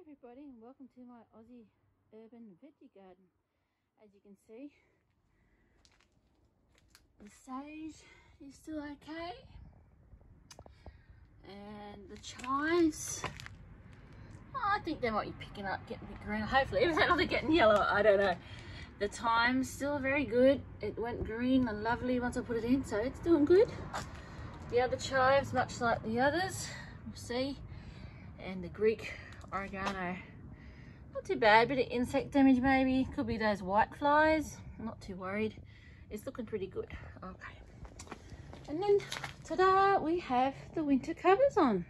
everybody, and welcome to my Aussie urban veggie garden. As you can see, the sage is still okay, and the chives, I think they might be picking up, getting a bit green. Hopefully, if they're not getting yellow, I don't know. The thyme's still very good. It went green and lovely once I put it in, so it's doing good. The other chives, much like the others, you'll see, and the Greek oregano, not too bad. Bit of insect damage maybe, could be those white flies. I'm not too worried, it's looking pretty good. Okay, and then ta-da, we have the winter covers on.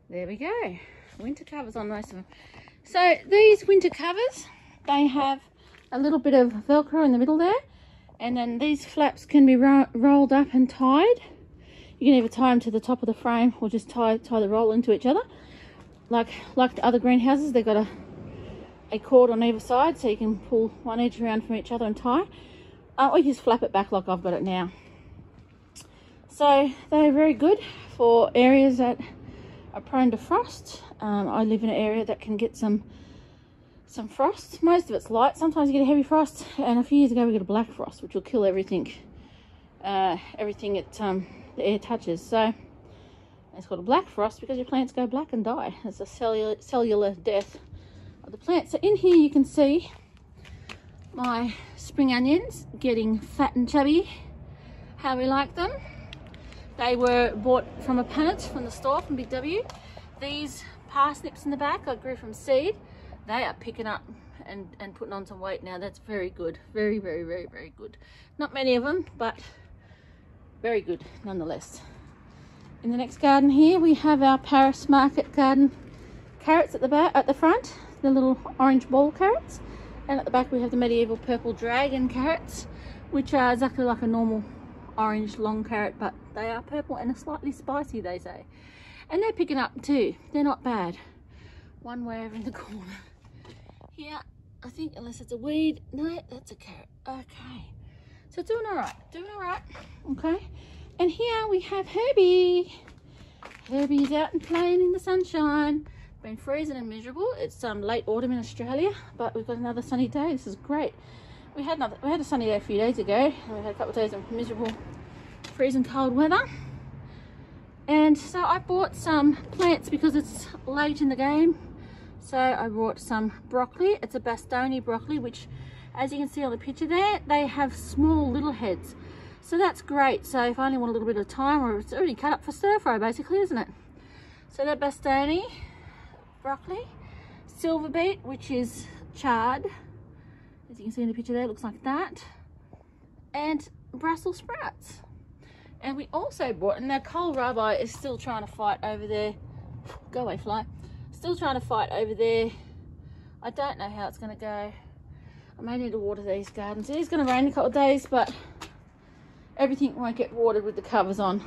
There we go, winter covers on most of them. So these winter covers, they have a little bit of velcro in the middle there, and then these flaps can be rolled up and tied. You can either tie them to the top of the frame or just tie the roll into each other. Like the other greenhouses, they've got a cord on either side, so you can pull one edge around from each other and tie. Or you just flap it back like I've got it now. So they're very good for areas that are prone to frost. I live in an area that can get some frost. Most of it's light. Sometimes you get a heavy frost, and a few years ago we got a black frost, which will kill everything. Everything the air touches. So it's called a black frost because your plants go black and die. It's a cellular death of the plant. So in here you can see my spring onions getting fat and chubby, how we like them. They were bought from a punnet from the store, from Big W. These parsnips in the back I grew from seed. They are picking up and putting on some weight now. That's very good. Very, very, very, very good. Not many of them, but very good nonetheless. In the next garden here, we have our Paris Market Garden carrots at the back, at the front, the little orange ball carrots, and at the back we have the medieval purple dragon carrots, which are exactly like a normal orange long carrot, but they are purple and slightly spicy, they say. And they're picking up too. They're not bad. One way over in the corner. Here, I think, unless it's a weed, no, that's a carrot. Okay, so doing all right, okay. And here we have Herbie. Herbie's out and playing in the sunshine. Been freezing and miserable. It's late autumn in Australia, but we've got another sunny day. This is great. We had a sunny day a few days ago, and we had a couple of days of miserable, freezing cold weather. And so I bought some plants because it's late in the game. So I brought some broccoli. It's a Bastoni broccoli, which, as you can see on the picture there, they have small little heads. So that's great. So if I only want a little bit of time, or it's already cut up for stir fry basically, isn't it? So that Bastoni broccoli, silver beet, which is chard, as you can see in the picture there, it looks like that, and Brussels sprouts. And we also bought, and now kohlrabi is still trying to fight over there. Go away, fly. Still trying to fight over there. I don't know how it's going to go. I may need to water these gardens. It is going to rain a couple of days, but everything won't get watered with the covers on.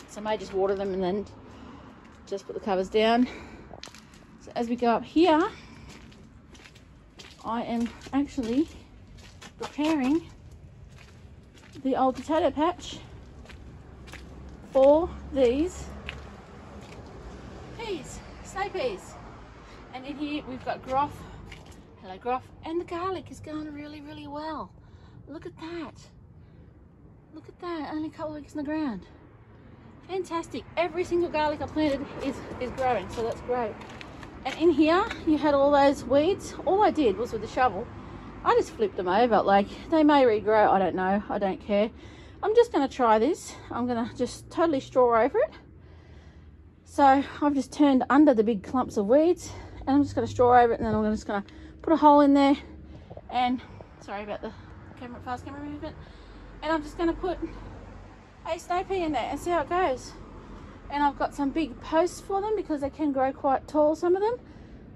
So I may just water them and then just put the covers down. So as we go up here, I am actually preparing the old potato patch for these peas, snow peas. And in here we've got groff, hello groff, and the garlic is going really, really well. Look at that. Look at that, only a couple of weeks in the ground. Fantastic. Every single garlic I planted is growing, so that's great. And in here, you had all those weeds. All I did was with the shovel, I just flipped them over. Like, they may regrow, I don't know, I don't care. I'm just going to try this. I'm going to just totally straw over it. So I've just turned under the big clumps of weeds, and I'm just going to straw over it, and then I'm just going to put a hole in there. And, sorry about the fast camera movement. And I'm just going to put a snow pea in there and see how it goes. And I've got some big posts for them because they can grow quite tall, some of them.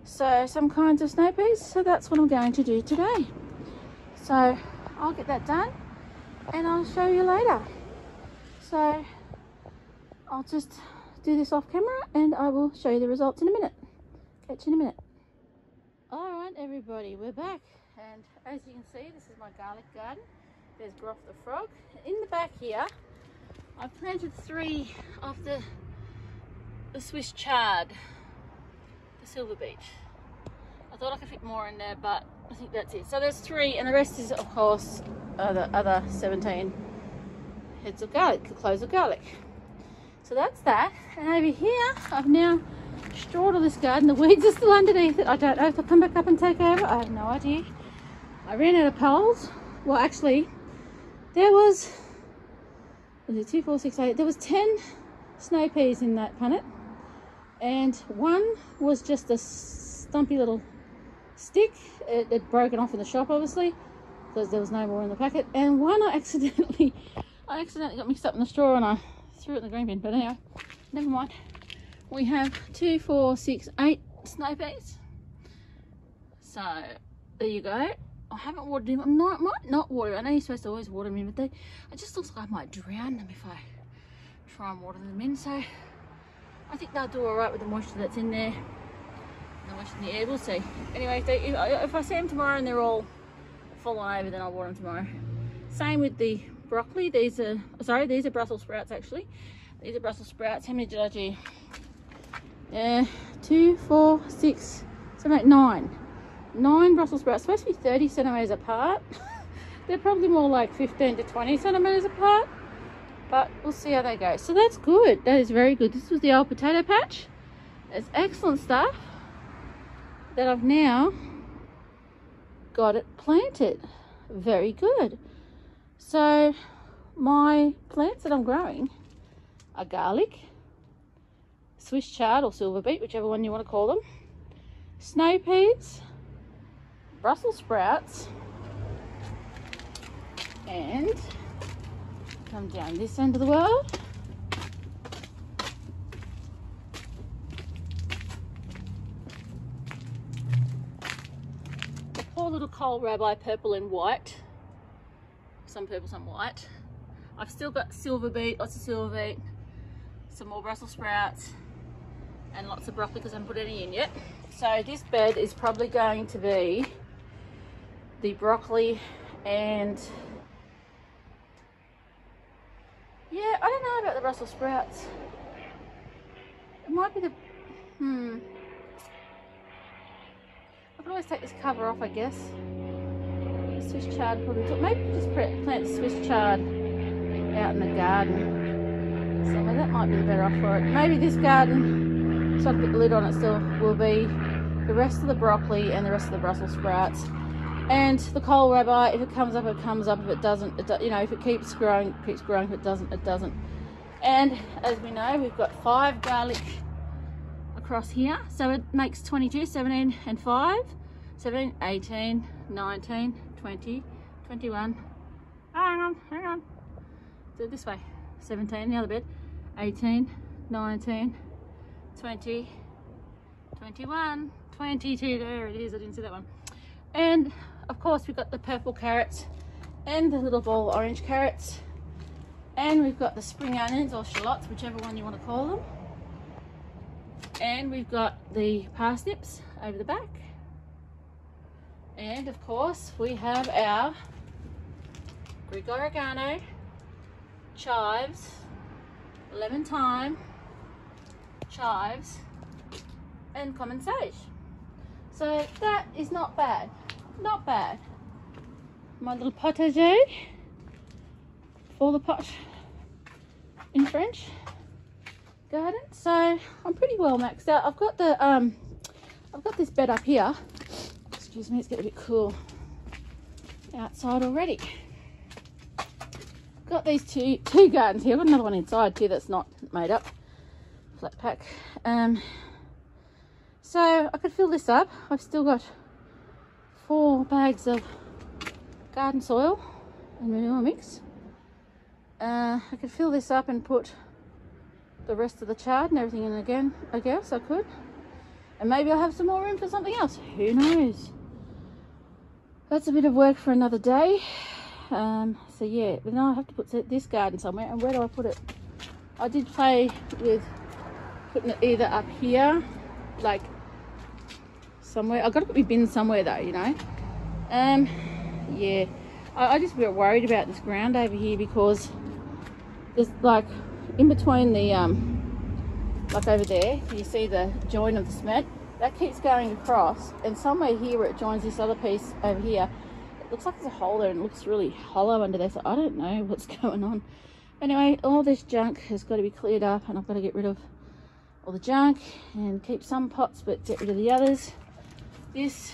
So some kinds of snow peas. So that's what I'm going to do today. So I'll get that done and I'll show you later. So I'll just do this off camera and I will show you the results in a minute. Catch you in a minute. All right, everybody, we're back. And as you can see, this is my garlic garden. There's Groff the frog. In the back here, I've planted 3 of the Swiss chard. The silver beet. I thought I could fit more in there, but I think that's it. So there's 3, and the rest is, of course, the other 17 heads of garlic, cloves of garlic. So that's that. And over here, I've now strawed all this garden. The weeds are still underneath it. I don't know if they'll come back up and take over. I have no idea. I ran out of poles. Well, actually, there was 2, 4, 6, 8. There was 10 snow peas in that punnet, and one was just a stumpy little stick. It had broken off in the shop, obviously, because there was no more in the packet. And one I accidentally got mixed up in the straw, and I threw it in the green bin. But anyway, never mind. We have 2, 4, 6, 8 snow peas. So there you go. I haven't watered them. I might not water. I know you're supposed to always water them in, but it just looks like I might drown them if I try and water them in. So I think they'll do all right with the moisture that's in there. The moisture in the air, we'll see. Anyway, if I see them tomorrow and they're all full on over, then I'll water them tomorrow. Same with the broccoli. These are Brussels sprouts actually. These are Brussels sprouts. How many did I do? 2, 4, 6, 7, 8, 9. 9 Brussels sprouts, supposed to be 30 centimeters apart. They're probably more like 15 to 20 centimeters apart, but we'll see how they go. So that's good. That is very good. This was the old potato patch. It's excellent stuff that I've now got it planted. Very good. So my plants that I'm growing are garlic, Swiss chard or silver beet, whichever one you want to call them, snow peas, Brussels sprouts, and come down this end of the world, the poor little kohlrabi, purple and white, some purple, some white. I've still got silver beet, lots of silver beet, some more Brussels sprouts, and lots of broccoli because I haven't put any in yet. So this bed is probably going to be the broccoli, and yeah, I don't know about the Brussels sprouts. It might be the I could always take this cover off, I guess. The Swiss chard probably took. Maybe just plant Swiss chard out in the garden somewhere. That might be better off for it. Maybe this garden, so I can put the lid on it still, will be the rest of the broccoli and the rest of the Brussels sprouts. And the kohlrabi, if it comes up, it comes up. If it doesn't, you know, if it keeps growing, it keeps growing. If it doesn't, it doesn't. And as we know, we've got 5 garlic across here. So it makes 22, 17 and 5. 17, 18, 19, 20, 21. Hang on. Do it this way. 17, the other bit. 18, 19, 20, 21, 22. There it is. I didn't see that one. And of course we've got the purple carrots and the little ball orange carrots, and we've got the spring onions or shallots, whichever one you want to call them, and we've got the parsnips over the back, and of course we have our Greek oregano, chives, lemon thyme, chives, and common sage. So that is not bad. Not bad. My little potager for the pot in French garden. So I'm pretty well maxed out. I've got the I've got this bed up here. Excuse me, it's getting a bit cool outside already. Got these two gardens here. I've got another one inside too that's not made up. Flat pack. So I could fill this up. I've still got 4 bags of garden soil and manure mix. I could fill this up and put the rest of the chard and everything in again, I guess I could. And maybe I'll have some more room for something else. Who knows? That's a bit of work for another day. So yeah, but now I have to put this garden somewhere. And where do I put it? I did play with putting it either up here, like somewhere. I've got to put my bin somewhere though, you know. Yeah, I just feel worried about this ground over here because there's like in between the like over there, you see the join of the cement. that keeps going across, and somewhere here where it joins this other piece over here, it looks like there's a hole there and it looks really hollow under there, so I don't know what's going on. Anyway, all this junk has got to be cleared up, and I've got to get rid of all the junk and keep some pots but get rid of the others. This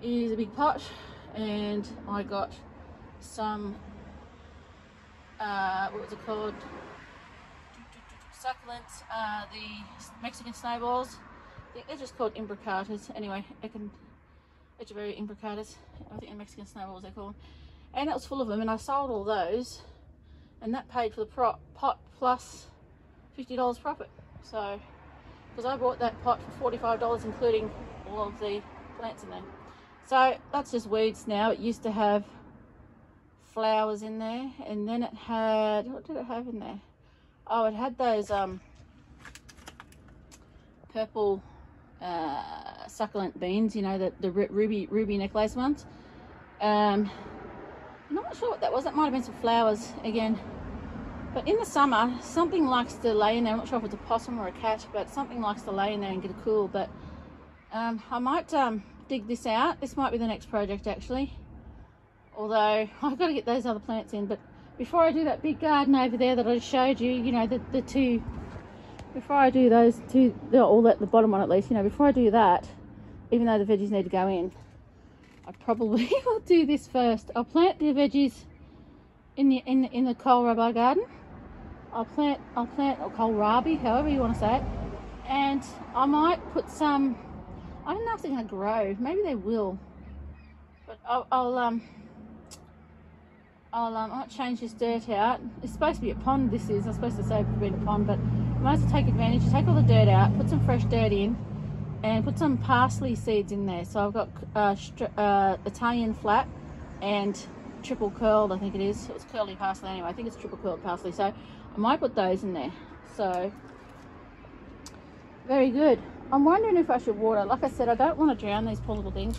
is a big pot, and I got some what was it called, succulents, the Mexican snowballs. I think they're just called imbricatas. Anyway, very imbricatas, I think the Mexican snowballs they're called. And that was full of them, and I sold all those, and that paid for the pot plus $50 profit. So, because I bought that pot for $45, including all of the plants in there. So that's just weeds now. It used to have flowers in there, and then it had, what did it have in there? Oh, it had those purple succulent beans, you know, the ruby necklace ones. I'm not sure what that was. That might have been some flowers again. But in the summer, something likes to lay in there. I'm not sure if it's a possum or a cat, but something likes to lay in there and get a cool. But I might dig this out. This might be the next project, actually. Although I've got to get those other plants in. But before I do that big garden over there that I showed you, you know, the two, before I do those two, all that, the bottom one at least, you know, before I do that, even though the veggies need to go in, I probably will do this first. I'll plant the veggies in the kohlrabi garden. I'll plant or kohlrabi, however you want to say it, and I might put some. I don't know if they're going to grow. Maybe they will, but I might change this dirt out. It's supposed to be a pond. This is. I'm supposed to say it's been a pond, but I might as well take advantage. Take all the dirt out, put some fresh dirt in, and put some parsley seeds in there. So I've got Italian flat and triple curled, I think it is. It's curly parsley anyway. I think it's triple curled parsley. So I might put those in there. So very good. I'm wondering if I should water. Like I said, I don't want to drown these poor little things.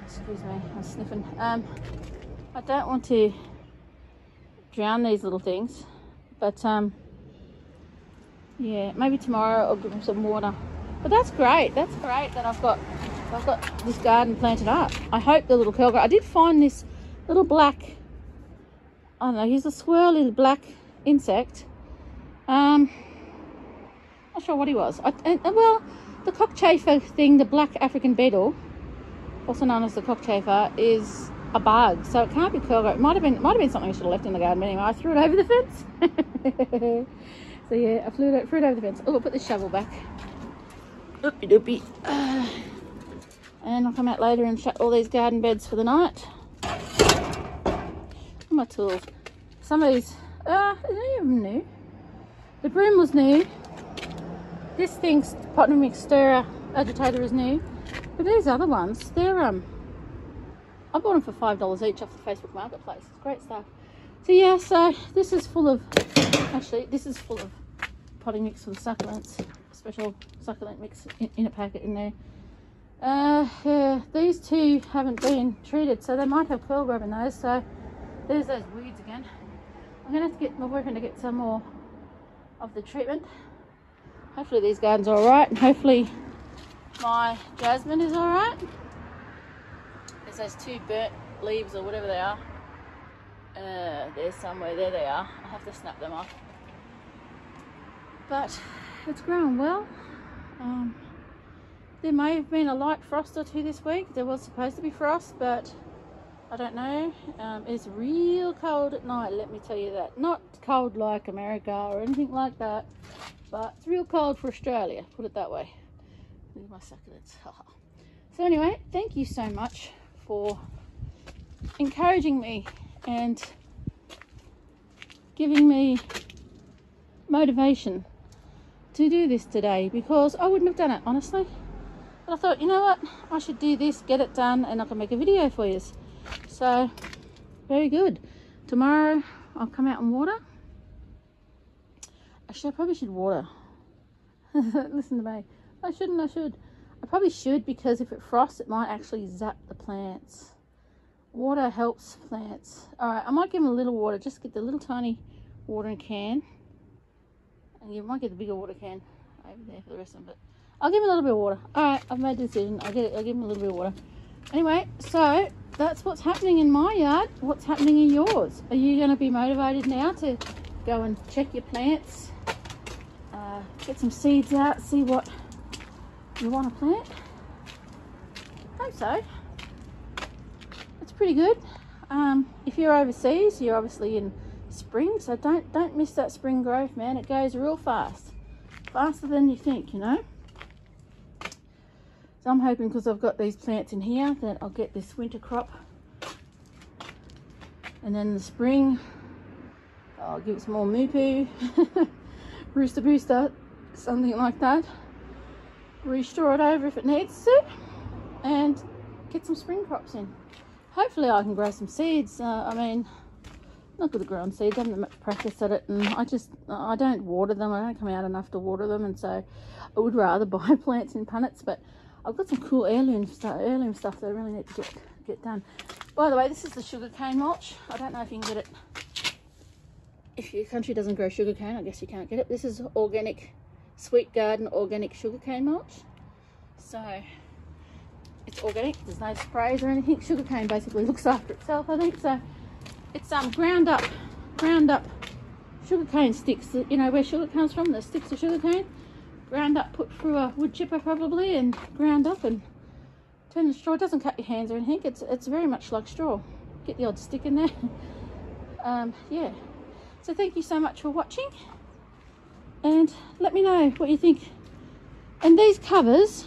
Excuse me, I'm sniffing. I don't want to drown these little things, but yeah, maybe tomorrow I'll give them some water. But that's great. That's great that I've got this garden planted up. I hope the little curl grow. I did find this little black, I don't know, he's a swirly black insect. Not sure what he was. Well, the cockchafer thing, the black African beetle, also known as the cockchafer, is a bug, so it can't be curl grow. It might have been something I should have left in the garden, but anyway, I threw it over the fence. So yeah, I threw it over the fence. Oh, I'll put this shovel back. Oopie doopie. And I'll come out later and shut all these garden beds for the night. My tools. Some of these, any of them new. The broom was new. This thing's pot mix stirrer agitator is new. But these other ones, they're I bought them for $5 each off the Facebook Marketplace. It's great stuff. So yeah, so this is full of, actually this is full of potting mix for the succulents. Special succulent mix in a packet in there. Yeah, these two haven't been treated, so they might have curl grub in those. So there's those weeds again. I'm gonna have to get my boyfriend to get some more of the treatment. Hopefully these gardens are all right, and hopefully my jasmine is all right. There's those two burnt leaves or whatever they are. There's somewhere. There they are. I'll have to snap them off. But it's growing well. There may have been a light frost or two this week. There was supposed to be frost, but I don't know. It's real cold at night, let me tell you that. Not cold like America or anything like that, but it's real cold for Australia, put it that way. Look at my succulents. So anyway, thank you so much for encouraging me and giving me motivation to do this today, because I wouldn't have done it, honestly. But I thought, you know what, I should do this, get it done, and I can make a video for you. So, very good. Tomorrow, I'll come out and water. Actually, I probably should water. Listen to me. I shouldn't, I should. I probably should, because if it frosts, it might actually zap the plants. Water helps plants. Alright, I might give them a little water. Just get the little tiny watering can. And you might get the bigger water can. over there for the rest of them, but I'll give him a little bit of water. Alright, I've made the decision. I'll give him a little bit of water. Anyway, so that's what's happening in my yard. What's happening in yours? Are you going to be motivated now to go and check your plants, get some seeds out, see what you want to plant? I hope so. It's pretty good. If you're overseas, you're obviously in spring, so don't miss that spring growth, man. It goes real fast, faster than you think, you know. So I'm hoping, because I've got these plants in here, that I'll get this winter crop, and then in the spring I'll give it some more moo-poo, rooster booster, something like that, restore it over if it needs to, and get some spring crops in. Hopefully I can grow some seeds. I mean, I'm not good at growing seeds. I haven't much practice at it, and I don't water them. I don't come out enough to water them, and so I would rather buy plants in punnets. But I've got some cool heirloom stuff that I really need to get done. By the way, this is the sugarcane mulch. I don't know if you can get it. If your country doesn't grow sugarcane, I guess you can't get it. This is organic, Sweet Garden organic sugarcane mulch. So it's organic. There's no sprays or anything. Sugarcane basically looks after itself, I think. So it's ground up sugarcane sticks. You know where sugar comes from? The sticks of sugarcane, ground up, put through a wood chipper probably, and ground up and turn the straw. It doesn't cut your hands or anything. It's very much like straw. Get the odd stick in there. Yeah. So thank you so much for watching, and let me know what you think. And these covers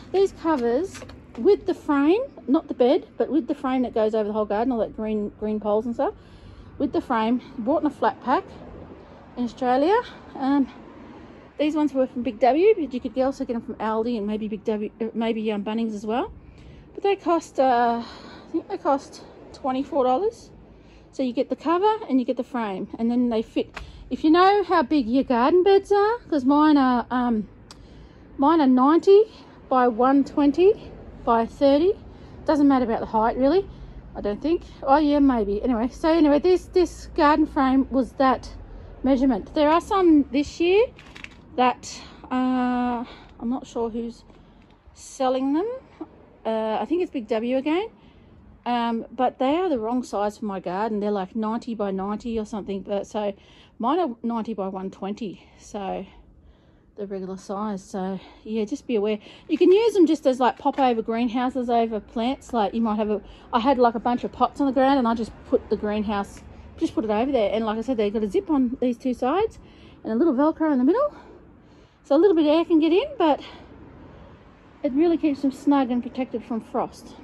with the frame, not the bed, but with the frame that goes over the whole garden, all that green poles and stuff, with the frame, bought in a flat pack in Australia. These ones were from Big W, but you could also get them from Aldi and maybe Big W, maybe Bunnings as well. But they cost, I think they cost $24. So you get the cover and you get the frame, and then they fit. If you know how big your garden beds are, because mine are 90 by 120 by 30. Doesn't matter about the height really, I don't think. Oh yeah, maybe. Anyway, this garden frame was that measurement. There are some this year that I'm not sure who's selling them. I think it's Big W again. But they are the wrong size for my garden. They're like 90 by 90 or something. But so mine are 90 by 120. So the regular size. So yeah, just be aware. You can use them just as like pop over greenhouses over plants. Like you might have I had like a bunch of pots on the ground, and I just put the greenhouse, just put it over there. And like I said, they've got a zip on these two sides and a little Velcro in the middle. So a little bit of air can get in, but it really keeps them snug and protected from frost.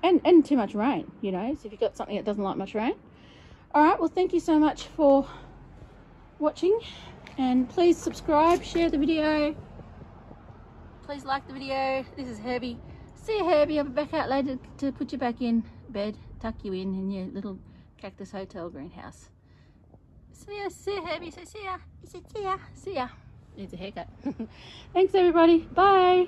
And too much rain, you know, so if you've got something that doesn't like much rain. Alright, well thank you so much for watching, and please subscribe, share the video, please like the video. This is Herbie. See you, Herbie. I'll be back out later to put you back in bed, tuck you in your little cactus hotel greenhouse. See ya, Herbie. So see ya. He said see ya. Needs a haircut. Thanks everybody. Bye.